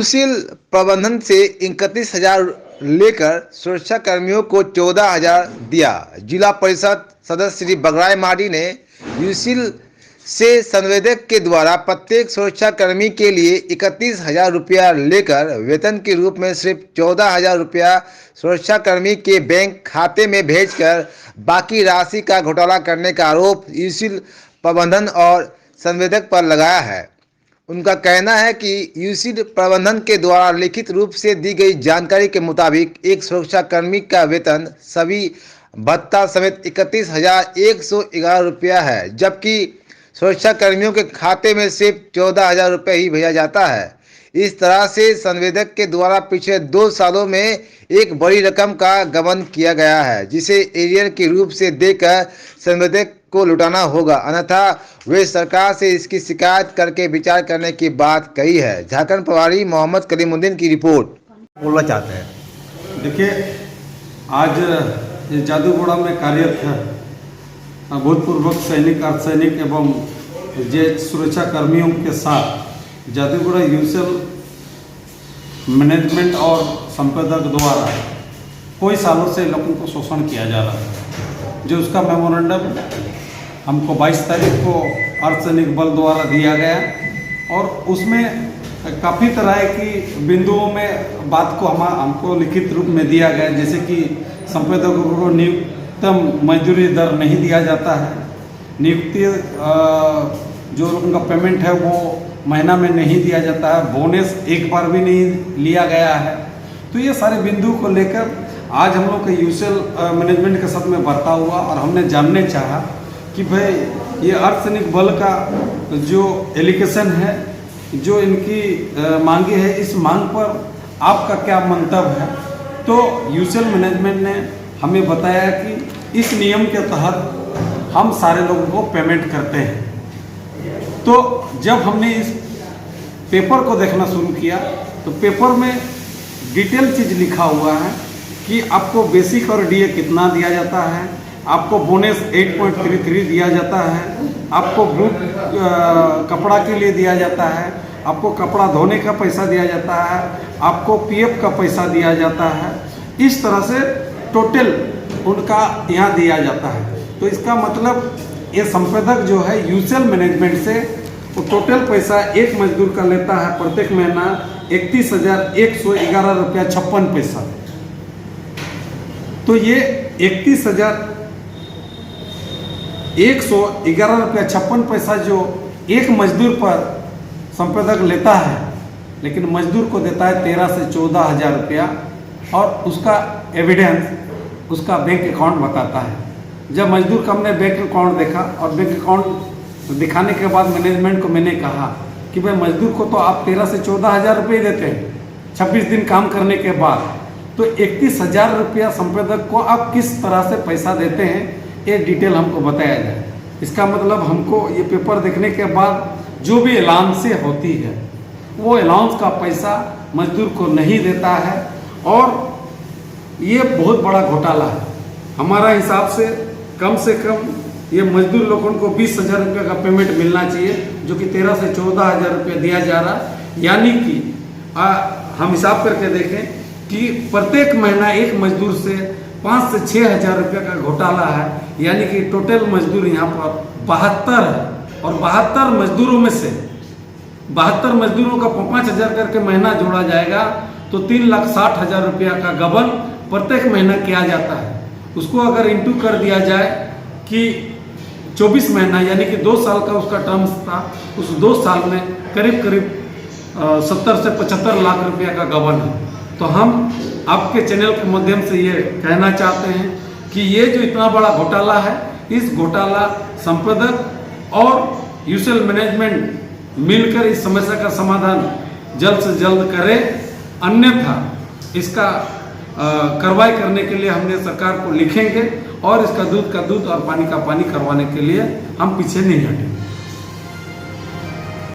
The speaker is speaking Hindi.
यूसीएल प्रबंधन से 31,000 लेकर सुरक्षा कर्मियों को 14,000 दिया। जिला परिषद सदस्य श्री बगराय माडी ने यूसीएल से संवेदक के द्वारा प्रत्येक सुरक्षा कर्मी के लिए 31,000 रुपया लेकर वेतन के रूप में सिर्फ 14,000 रुपया सुरक्षा कर्मी के बैंक खाते में भेजकर बाकी राशि का घोटाला करने का आरोप यूसीएल प्रबंधन और संवेदक पर लगाया है। उनका कहना है कि यूसीएल प्रबंधन के द्वारा लिखित रूप से दी गई जानकारी के मुताबिक एक सुरक्षा कर्मी का वेतन सभी भत्ता समेत 31,111 रुपया है, जबकि सुरक्षा कर्मियों के खाते में सिर्फ 14,000 रुपये ही भेजा जाता है। इस तरह से संवेदक के द्वारा पिछले 2 सालों में एक बड़ी रकम का गबन किया गया है, जिसे एरियर के रूप से देकर संवेदक को लुटाना होगा, अन्यथा वे सरकार से इसकी शिकायत करके विचार करने की बात कही है। झारखंड प्रभारी मोहम्मद कलीमुद्दीन की रिपोर्ट। बोलना चाहते हैं। देखिए, आज ये जादूगोड़ा में कार्यरत है भूतपूर्व सैनिक, अर्धसैनिक एवं जे सुरक्षा कर्मियों के साथ जादूगोड़ा यूसीएल मैनेजमेंट और संपादक द्वारा कई सालों से लोगों को शोषण किया जा रहा है। जो उसका मेमोरेंडम हमको 22 तारीख को अर्धसैनिक बल द्वारा दिया गया और उसमें काफ़ी तरह की बिंदुओं में बात को हमको लिखित रूप में दिया गया, जैसे कि संपादकों को न्यूनतम मजदूरी दर नहीं दिया जाता है, नियुक्ति जो उनका पेमेंट है वो महीना में नहीं दिया जाता है, बोनस एक बार भी नहीं लिया गया है। तो ये सारे बिंदु को लेकर आज हम लोग के यूसीएल मैनेजमेंट के साथ में बर्ताव हुआ और हमने जानने चाहा कि भाई ये अर्धसैनिक बल का जो एलिगेशन है, जो इनकी मांगे है, इस मांग पर आपका क्या मंतव्य है। तो यूसीएल मैनेजमेंट ने हमें बताया कि इस नियम के तहत हम सारे लोगों को पेमेंट करते हैं। तो जब हमने इस पेपर को देखना शुरू किया तो पेपर में डिटेल चीज़ लिखा हुआ है कि आपको बेसिक और डीए कितना दिया जाता है, आपको बोनस 8.33 दिया जाता है, आपको बूट कपड़ा के लिए दिया जाता है, आपको कपड़ा धोने का पैसा दिया जाता है, आपको पीएफ का पैसा दिया जाता है। इस तरह से टोटल उनका यहाँ दिया जाता है। तो इसका मतलब ये संपादक जो है यूसीएल मैनेजमेंट से वो टोटल पैसा एक मजदूर का लेता है प्रत्येक महीना 31,111 रुपया 56 पैसा। तो ये 31,111 रुपया 56 पैसा जो एक मजदूर पर संपादक लेता है, लेकिन मजदूर को देता है 13 से 14,000 रुपया और उसका एविडेंस उसका बैंक अकाउंट बताता है। जब मजदूर का हमने बैंक अकाउंट देखा और बैंक अकाउंट दिखाने के बाद मैनेजमेंट को मैंने कहा कि भाई मजदूर को तो आप 13 से 14,000 रुपये देते हैं 26 दिन काम करने के बाद, तो 31,000 रुपया संपादक को आप किस तरह से पैसा देते हैं, ये डिटेल हमको बताया जाए। इसका मतलब हमको ये पेपर देखने के बाद जो भी अलाउंसें होती है वो अलाउंस का पैसा मजदूर को नहीं देता है और ये बहुत बड़ा घोटाला है। हमारा हिसाब से कम ये मजदूर लोगों को 20,000 रुपये का पेमेंट मिलना चाहिए, जो कि 13 से 14,000 रुपये दिया जा रहा है। यानी कि हम हिसाब करके देखें कि प्रत्येक महीना एक मजदूर से 5 से 6,000 रुपये का घोटाला है। यानी कि टोटल मजदूर यहाँ पर 72 है और 72 मजदूरों में से 72 मजदूरों का 5,000 करके महीना जोड़ा जाएगा तो 3,60,000 रुपया का गबन प्रत्येक महीना किया जाता है। उसको अगर इंटू कर दिया जाए कि 24 महीना यानी कि 2 साल का उसका टर्म्स था, उस 2 साल में करीब 70 से 75 लाख रुपया का गबन है। तो हम आपके चैनल के माध्यम से ये कहना चाहते हैं कि ये जो इतना बड़ा घोटाला है, इस घोटाला संपादक और यूसीएल मैनेजमेंट मिलकर इस समस्या का समाधान जल्द से जल्द करे, अन्यथा इसका कार्रवाई करने के लिए हमने सरकार को लिखेंगे और इसका दूध का दूध और पानी का पानी करवाने के लिए हम पीछे नहीं हटेंगे।